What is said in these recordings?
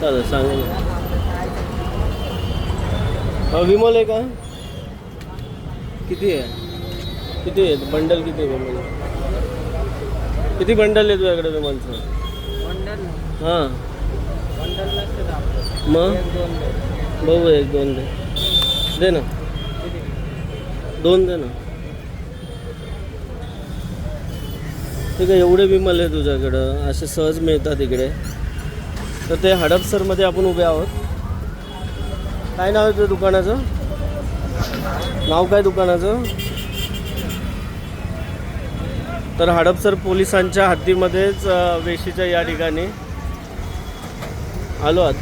चालेल सांगा ना. विमल आहे का? किती आहे? किती आहे बंडल? किती आहे विमल? किती बंडल आहे तुझ्याकडे विमलचं? हां मग बघू एक दोन दे ना. दोन दे ना. ठीक आहे. एवढे विमल आहे तुझ्याकडं, असे सहज मिळतात इकडे. तर ते हडपसरमध्ये आपण उभे आहोत. काय नाव आहे तुझं दुकानाचं? नाव काय दुकानाचं? तर हडपसर पोलिसांच्या हद्दीमध्येच वेशीच्या या ठिकाणी आलो आहात.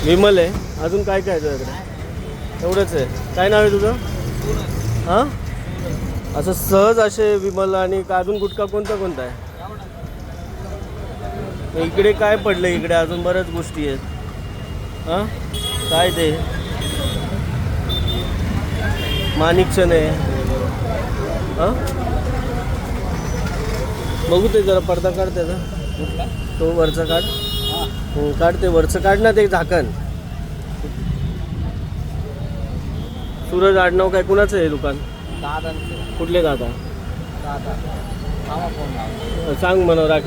विमल आहे. अजून काय काय तुझ्याकडे? एवढंच आहे. काय नाव आहे तुझं? हां असं सहज असे विमल. आणि का अजून गुटखा कोणता कोणता आहे? इकडे काय पडलं? इकडे अजून बऱ्याच गोष्टी आहेत. हां काय ते माणिकचंद आहे. हां बघू ते जरा पडदा काढ त्याचा. तो वरचा काढ. हो काढ ते वरचं काढ ना ते झाकण. सूरज आडनाव काय कुणाचं आहे दुकान? कुठले दादा? सांग म्हणा. राकेश